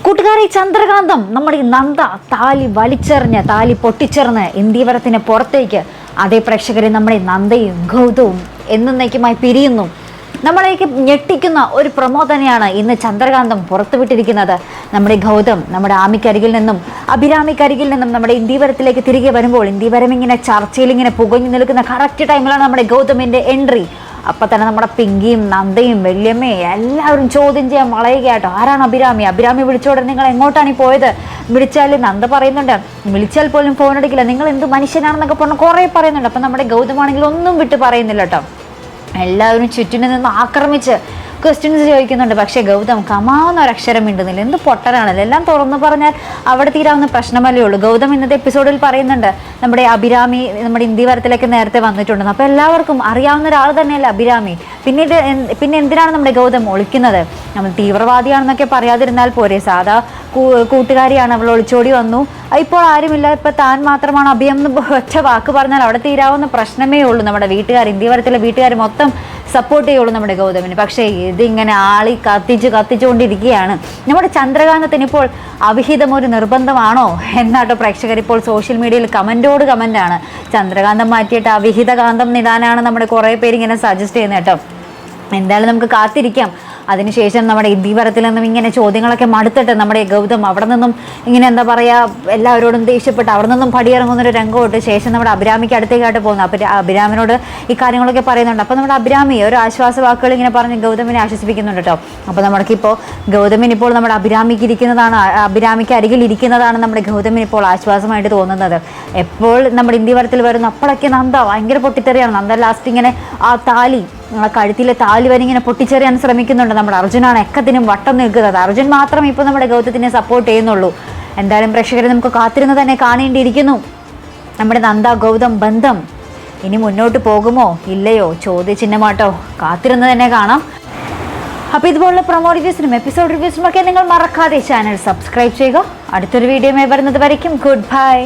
കൂട്ടുകാരെ, ചന്ദ്രകാന്തം നമ്മുടെ ഈ നന്ദ താലി വലിച്ചെറിഞ്ഞ് താലി പൊട്ടിച്ചെറിഞ്ഞ് ഇന്ത്യവരത്തിന് പുറത്തേക്ക്. അതേ പ്രേക്ഷകരെ, നമ്മുടെ നന്ദയും ഗൗതവും എന്നേക്കുമായി പിരിയുന്നു. നമ്മളേക്ക് ഞെട്ടിക്കുന്ന ഒരു പ്രൊമോ തന്നെയാണ് ഇന്ന് ചന്ദ്രകാന്തം പുറത്തുവിട്ടിരിക്കുന്നത്. നമ്മുടെ ഗൗതം നമ്മുടെ ആമിക്കരികിൽ നിന്നും അഭിരാമിക്കരികിൽ നിന്നും നമ്മുടെ ഇന്ത്യവരത്തിലേക്ക് തിരികെ വരുമ്പോൾ ഇന്ത്യവരം ഇങ്ങനെ ചർച്ചയിൽ ഇങ്ങനെ പുകഞ്ഞു നിൽക്കുന്ന കറക്റ്റ് ടൈമിലാണ് നമ്മുടെ ഗൗതമിൻ്റെ എൻട്രി. അപ്പം തന്നെ നമ്മുടെ പിങ്കിയും നന്ദയും വല്യമ്മയും എല്ലാവരും ചോദ്യം ചെയ്യാൻ വളയുകയാട്ടോ. ആരാണ് അഭിരാമി? അഭിരാമി വിളിച്ചോടെ നിങ്ങൾ എങ്ങോട്ടാണ് ഈ പോയത്? വിളിച്ചാൽ നന്ദ പറയുന്നുണ്ട്, വിളിച്ചാൽ പോലും ഫോൺ എടുക്കില്ല, നിങ്ങൾ എന്ത് മനുഷ്യനാണെന്നൊക്കെ പറഞ്ഞ് കുറേ പറയുന്നുണ്ട്. അപ്പം നമ്മുടെ ഗൗതമാണെങ്കിൽ ഒന്നും വിട്ട് പറയുന്നില്ല കേട്ടോ. എല്ലാവരും ചുറ്റിനും നിന്ന് ആക്രമിച്ച് ക്വസ്റ്റ്യൻസ് ചോദിക്കുന്നുണ്ട്. പക്ഷേ ഗൗതം കമാവുന്ന ഒരക്ഷരം മിണ്ടുന്നില്ല. എന്ത് പൊട്ടനാണല്ലോ, എല്ലാം തുറന്നു പറഞ്ഞാൽ അവിടെ തീരാവുന്ന പ്രശ്നമല്ലേ ഉള്ളൂ. ഗൗതം ഇന്നത്തെ എപ്പിസോഡിൽ പറയുന്നുണ്ട് നമ്മുടെ അഭിരാമി നമ്മുടെ ഇന്ത്യവരത്തിലേക്ക് നേരത്തെ വന്നിട്ടുണ്ടെന്ന്. അപ്പോൾ എല്ലാവർക്കും അറിയാവുന്ന ഒരാൾ തന്നെയല്ലേ അഭിരാമി. പിന്നെ എന്തിനാണ് നമ്മുടെ ഗൗതം ഒളിക്കുന്നത്? നമ്മൾ തീവ്രവാദിയാണെന്നൊക്കെ പറയാതിരുന്നാൽ പോരെ, സാധാ കൂട്ടുകാരിയാണ്, അവൾ ഒളിച്ചോടി വന്നു, ഇപ്പോൾ ആരുമില്ല, ഇപ്പം താൻ മാത്രമാണ് അഭിയം എന്ന് ഒറ്റ വാക്ക് പറഞ്ഞാൽ അവിടെ തീരാവുന്ന പ്രശ്നമേ ഉള്ളൂ. നമ്മുടെ വീട്ടുകാർ, ഇന്ത്യവരത്തിലെ വീട്ടുകാർ മൊത്തം സപ്പോർട്ട് ചെയ്യുള്ളൂ നമ്മുടെ ഗൗതമിന്. പക്ഷേ ഇതിങ്ങനെ ആളി കത്തിച്ചുകൊണ്ടിരിക്കുകയാണ്. നമ്മുടെ ചന്ദ്രകാന്തത്തിന് ഇപ്പോൾ അവിഹിതം ഒരു നിർബന്ധമാണോ എന്നാട്ടോ പ്രേക്ഷകർ ഇപ്പോൾ സോഷ്യൽ മീഡിയയിൽ കമൻറ്റോട് കമൻറ്റാണ്. ചന്ദ്രകാന്തം മാറ്റിയിട്ട് അവിഹിതകാന്തം നിടാനാണ് നമ്മുടെ കുറേ പേര് ഇങ്ങനെ സജസ്റ്റ് ചെയ്യുന്നത് കേട്ടോ. എന്തായാലും നമുക്ക് കാത്തിരിക്കാം. അതിനുശേഷം നമ്മുടെ ഇന്ത്യവരത്തിൽ നിന്നും ഇങ്ങനെ ചോദ്യങ്ങളൊക്കെ മടുത്തിട്ട് നമ്മുടെ ഗൗതം അവിടെ നിന്നും ഇങ്ങനെ എന്താ പറയുക, എല്ലാവരോടും ദേഷ്യപ്പെട്ട് അവിടെ നിന്നും പടിയിറങ്ങുന്നൊരു രംഗമായിട്ട് ശേഷം നമ്മുടെ അഭിരാമിക്ക് അടുത്തേക്കായിട്ട് പോകുന്നു. അപ്പം അഭിരാമിനോട് ഈ കാര്യങ്ങളൊക്കെ പറയുന്നുണ്ട്. അപ്പോൾ നമ്മുടെ അഭിരാമി ഒരു ആശ്വാസ വാക്കുകൾ ഇങ്ങനെ പറഞ്ഞ് ഗൗതമിനെ ആശ്വസിപ്പിക്കുന്നുണ്ട് കേട്ടോ. അപ്പോൾ നമുക്കിപ്പോൾ ഗൗതമിന് ഇപ്പോൾ നമ്മുടെ അഭിരാമിക്ക് അരികിൽ ഇരിക്കുന്നതാണ് നമ്മുടെ ഗൗതമിന് ഇപ്പോൾ ആശ്വാസമായിട്ട് തോന്നുന്നത്. എപ്പോൾ നമ്മുടെ ഇന്ത്യവരത്തിൽ വരുന്നു അപ്പോഴൊക്കെ നന്ദ ഭയങ്കര പൊട്ടിത്തെറിയാണ്. നന്ദ ലാസ്റ്റ് ഇങ്ങനെ ആ കഴുത്തിലെ താലി വരെ ഇങ്ങനെ പൊട്ടിച്ചെറിയാൻ ശ്രമിക്കുന്നുണ്ട്. നമ്മുടെ അർജുനാണ് എക്കത്തിനും വട്ടം നിൽക്കുന്നത്. അർജുൻ മാത്രം ഇപ്പോൾ നമ്മുടെ ഗൗതത്തിനെ സപ്പോർട്ട് ചെയ്യുന്നുള്ളൂ. എന്തായാലും പ്രേക്ഷകരെ നമുക്ക് കാത്തിരുന്ന് തന്നെ കാണേണ്ടിയിരിക്കുന്നു. നമ്മുടെ നന്ദ ഗൗതം ബന്ധം ഇനി മുന്നോട്ട് പോകുമോ ഇല്ലയോ ചോദ്യചിഹ്നമാട്ടോ. കാത്തിരുന്ന് തന്നെ കാണാം. അപ്പോൾ ഇതുപോലുള്ള പ്രൊമോ റിവ്യൂസിനും എപ്പിസോഡ് റിവ്യൂസിനും ഒക്കെ നിങ്ങൾ മറക്കാതെ ചാനൽ സബ്സ്ക്രൈബ് ചെയ്യുക. അടുത്തൊരു വീഡിയോ വരുന്നത് വരയ്ക്കും ഗുഡ് ബൈ.